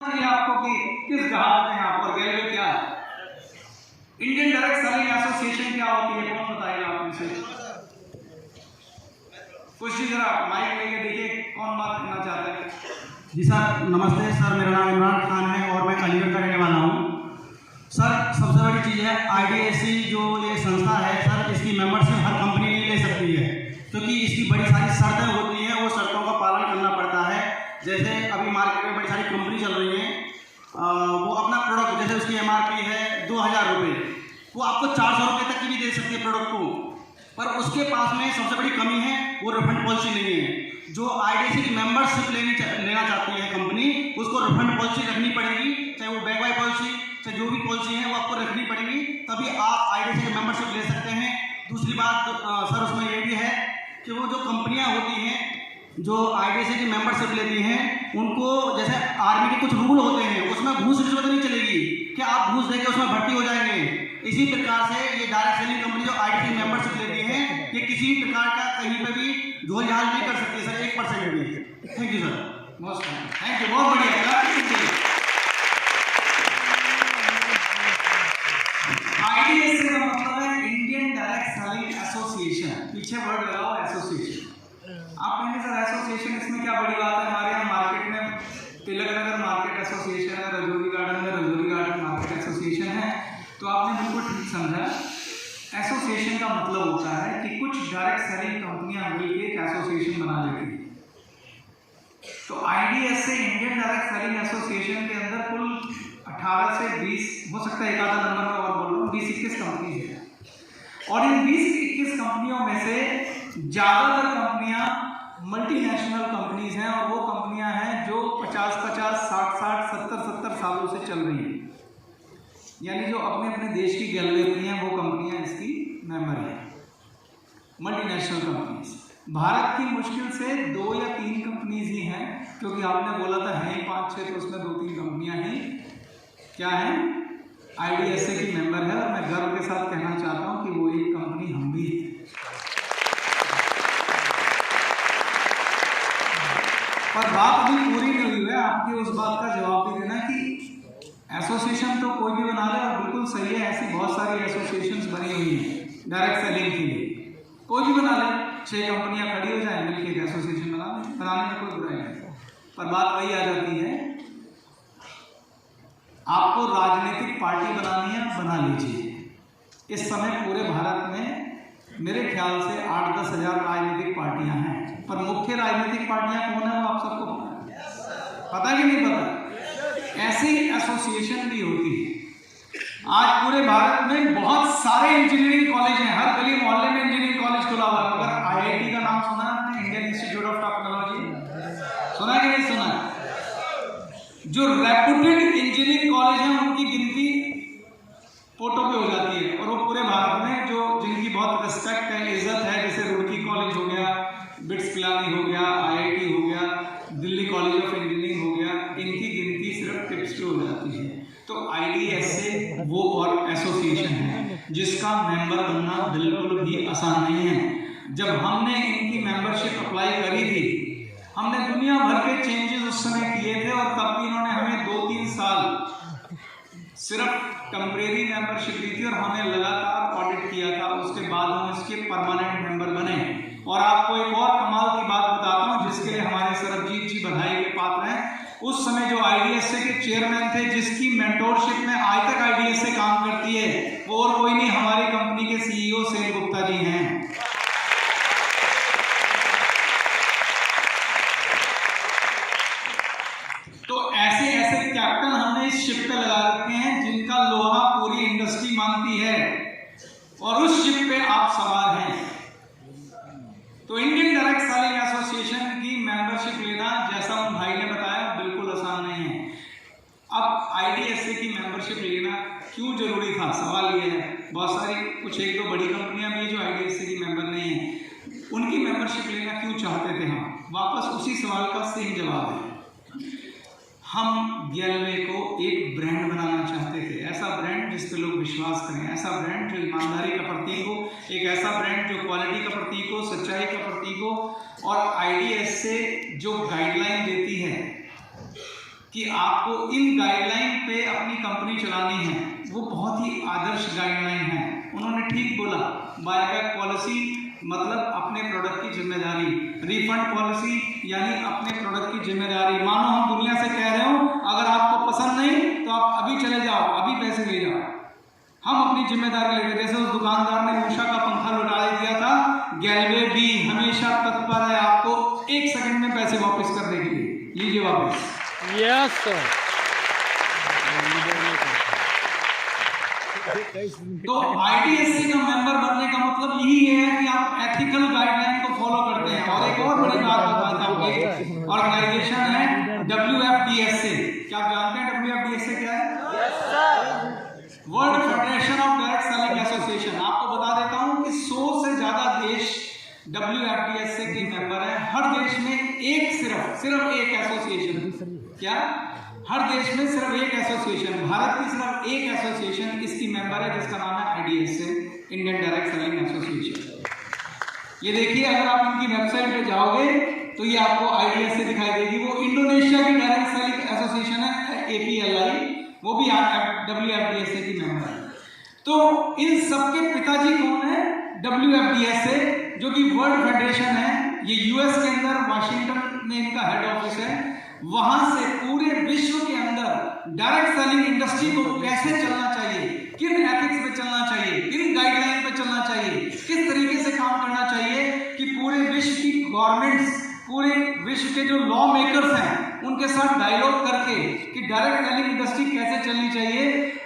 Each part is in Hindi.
चाहिए आपको कि किस जहाज में यहाँ पर गए हुए क्या है। इंडियन डायरेक्ट सेलिंग एसोसिएशन क्या होती है, कौन बताएगा आप इसे? कुछ जरा माइक लेके देखिए कौन बात करना चाहता है। जी सर नमस्ते सर, मेरा नाम इमरान खान है और मैं अलीगढ़ का रहने वाला हूँ। सर सबसे बड़ी चीज़ है IDSC जो ये संस्था है सर, इसकी मेंबरशिप हर कंपनी नहीं ले सकती है क्योंकि इसकी बड़ी सारी शर्तें होती हैं, वो शर्तों का पालन करना पड़ता है। जैसे अभी मार्केट में बड़ी सारी कंपनी चल रही हैं, वो अपना प्रोडक्ट जैसे उसकी MRP है 2000 रुपये, वो आपको 400 रुपये तक की भी दे सकती है प्रोडक्ट को, पर उसके पास में सबसे बड़ी कमी है वो रिफंड पॉलिसी नहीं है। जो IDSC की मेंबरशिप लेना चाहती है कंपनी, उसको रिफंड पॉलिसी रखनी पड़ेगी, चाहे वो बैक बाय पॉलिसी चाहे जो भी पॉलिसी है वो आपको रखनी पड़ेगी, तभी आप IDSC की मेंबरशिप ले सकते हैं। दूसरी बात सर उसमें ये भी है कि वो जो कंपनियां होती हैं जो IDSC की मेंबरशिप लेती हैं, उनको जैसे आर्मी के कुछ रूल होते हैं, उसमें घूस रिश्वत नहीं चलेगी कि आप घूस देके उसमें भर्ती हो जाएंगे। इसी प्रकार से ये डायरेक्ट सेलिंग कंपनी जो IDSC मेंबरशिप लेती है, ये किसी भी प्रकार का कहीं पे भी झोल झाल नहीं कर सकती सर, 1% भी। Thank you sir, most thank you, बहुत बढ़िया। IDSC का मतलब है इंडियन डायरेक्ट सेलिंग एसोसिएशन, पीछे वर्ड लगाओ एसोसिएशन। आप कहेंगे सर एसोसिएशन इसमें क्या बड़ी बात है? हमारे यहाँ मार्केट में तिलक नगर मार्केट एसोसिएशन है, रजौरी गार्डन में रजौरी गार्डन मार्केट एसोसिएशन है, तो आपने बिल्कुल ठीक समझा। एसोसिएशन का मतलब होता है कि कुछ डायरेक्ट सेलिंग कंपनियां मिलकर एक एसोसिएशन बना लेती हैं। तो IDSC Indian direct selling association के अंदर कुल 18 से 20 हो सकता है, एक आधा नंबर में और बोल रहा हूँ, 20-21 कंपनी है। और इन 20-21 कंपनियों में से ज़्यादातर कंपनियां मल्टीनेशनल कंपनीज हैं, और वो कंपनियां हैं जो 50-50, 60-60, 70-70 सालों से चल रही हैं, यानी जो अपने अपने देश की गैल लेती हैं वो कंपनियां इसकी मेंबर हैं, मल्टीनेशनल कंपनीज। भारत की मुश्किल से 2 या 3 कंपनीज ही हैं, क्योंकि आपने बोला था हैं ही 5-6, तो उसमें 2-3 कंपनियां ही क्या हैं, IDSC की मेंबर है। और मैं गर्व के साथ कहना चाहता हूं कि वो एक कंपनी हम भी हैं। पर बात अभी पूरी नहीं हुई है, आपकी उस बात का जवाब भी देना कि एसोसिएशन तो कोई भी बना ले, और बिल्कुल सही है, ऐसी बहुत सारी एसोसिएशंस बनी हुई हैं डायरेक्ट सेलिंग के लिए, कोई भी बना ले, 6 कंपनियां खड़ी हो जाए मिलकर एक एसोसिएशन बनाने में कोई बुराई नहीं। पर बात वही आ जाती है, आपको राजनीतिक पार्टी बनानी है, बना लीजिए। इस समय पूरे भारत में मेरे ख्याल से 8-10 हज़ार राजनीतिक पार्टियां हैं, पर मुख्य राजनीतिक पार्टियां कौन है वो आप सबको पता कि नहीं पता? ऐसी एसोसिएशन भी होती है। आज पूरे भारत में बहुत सारे इंजीनियरिंग कॉलेज हैं, हर गली मोहल्ले में इंजीनियरिंग कॉलेज खुला हुआ है। अगर IIT का नाम सुना है आपने, इंडियन इंस्टीट्यूट ऑफ टेक्नोलॉजी, सुना है कि नहीं सुना है? जो रेपुटेड इंजीनियरिंग कॉलेज हैं उनकी गिनती फोटो पे हो जाती है, और वो पूरे भारत में जो जिनकी बहुत रिस्पेक्ट है, इज्जत है, जैसे रुड़की कॉलेज हो गया, बिट्स पिलानी हो गया, IIT हो गया, दिल्ली कॉलेज ऑफ इंजीनियरिंग हो गया, इनकी गिनती सिर्फ टिप्स पे हो जाती है। तो IDSC वो और एसोसिएशन है जिसका मेंबर बनना बिल्कुल भी आसान नहीं है। जब हमने इनकी मेंबरशिप अप्लाई करी थी, हमने दुनिया भर के चेंजेस उस समय किए थे, और तब भी इन्होंने हमें 2-3 साल सिर्फ टेम्परेरी मेंबरशिप दी थी, और हमें लगातार ऑडिट किया था। उसके बाद हम इसके परमानेंट मेंबर बने। और आपको एक और कमाल की बात बताता हूं, जिसके लिए हमारे सरबजीत जी बधाई के पात्र हैं। उस समय जो IDSC के चेयरमैन थे, जिसकी मेंटोरशिप में आज तक IDSC काम करती है, वो और कोई नहीं, हमारी कंपनी के CEO सेन गुप्ता जी हैं। तो ऐसे ऐसे कैप्टन हमने इस शिप पे लगा रखे हैं जिनका लोहा पूरी इंडस्ट्री मांगती है, और उस शिप पे आप सवार हैं। तो इंडियन डायरेक्ट सेलिंग एसोसिएशन की मेंबरशिप लेना, जैसा उन भाई ने बताया, बिल्कुल आसान नहीं है। अब IDSC की मेंबरशिप लेना क्यों जरूरी था, सवाल ये है। बहुत सारी कुछ 1-2 बड़ी कंपनियां भी जो IDSC की मेंबर नहीं है, उनकी मेंबरशिप लेना क्यों चाहते थे हम? वापस उसी सवाल का सही जवाब है, हम गैलवे को एक ब्रांड बनाना चाहते थे, ऐसा ब्रांड जिस पे लोग विश्वास करें, ऐसा ब्रांड जो ईमानदारी का प्रतीक हो, एक ऐसा ब्रांड जो क्वालिटी का प्रतीक हो, सच्चाई का प्रतीक हो। और IDSC जो गाइडलाइन देती है कि आपको इन गाइडलाइन पे अपनी कंपनी चलानी है, वो बहुत ही आदर्श गाइडलाइन है। उन्होंने ठीक बोला, बायबैक पॉलिसी मतलब अपने प्रोडक्ट की जिम्मेदारी, रिफंड पॉलिसी यानी अपने प्रोडक्ट की जिम्मेदारी। मानो हम दुनिया से कह रहे हो अगर आपको पसंद नहीं तो आप अभी चले जाओ, अभी पैसे ले जाओ, हम अपनी जिम्मेदारी लेंगे। जैसे उस दुकानदार ने उषा का पंखा लौटा दिया था, गैलवे भी हमेशा तत्पर है आपको 1 सेकंड में पैसे वापस करने के लिए, लीजिए वापस। Yes sir. तो IDSC का मेंबर बनने का मतलब यही है कि आप एथिकल गाइडलाइन को फॉलो करते हैं। और एक और बड़ी बात बताता हूँ, ऑर्गेनाइजेशन है WFDSA। क्या आप जानते हैं WFDSA क्या है? Yes sir. World federation of direct selling association. आपको बता देता हूं कि 100 से ज्यादा देश WFDSA के मेंबर हैं। हर देश में सिर्फ एक एसोसिएशन, क्या हर देश में सिर्फ एक एसोसिएशन, भारत की सिर्फ एक एसोसिएशन इसकी मेंबर है जिसका नाम है IDSA, Indian direct selling association. ये देखिए, अगर आप इनकी वेबसाइट पे जाओगे तो ये आपको IDSA दिखाई देगी। वो इंडोनेशिया की डायरेक्ट सेलिंग एसोसिएशन है APLI, वो भी WFDSA की मेंबर है। तो इन सबके पिताजी कौन है? WFDSA, जो कि वर्ल्ड फेडरेशन है। ये US के अंदर वाशिंगटन में इनका हेड ऑफिस है। वहां से पूरे विश्व के अंदर डायरेक्ट सेलिंग इंडस्ट्री को कैसे चलना चाहिए, किन एथिक्स पे चलना चाहिए, किन गाइडलाइन पे चलना चाहिए, किस तरीके से काम करना चाहिए कि पूरे विश्व की गवर्नमेंट्स, पूरे विश्व के जो लॉ मेकर्स हैं उनके साथ डायलॉग करके कि डायरेक्ट सेलिंग इंडस्ट्री कैसे चलनी चाहिए,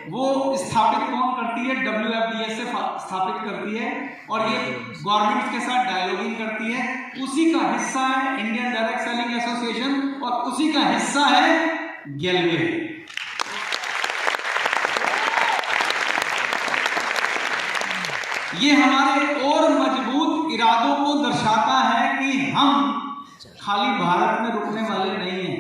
वो स्थापित कौन करती है? WFDSA स्थापित करती है। और ये गवर्नमेंट के साथ डायलॉगिंग करती है। उसी का हिस्सा है इंडियन डायरेक्ट सेलिंग एसोसिएशन और उसी का हिस्सा है गैलवे। ये हमारे और मजबूत इरादों को दर्शाता है कि हम खाली भारत में रुकने वाले नहीं हैं।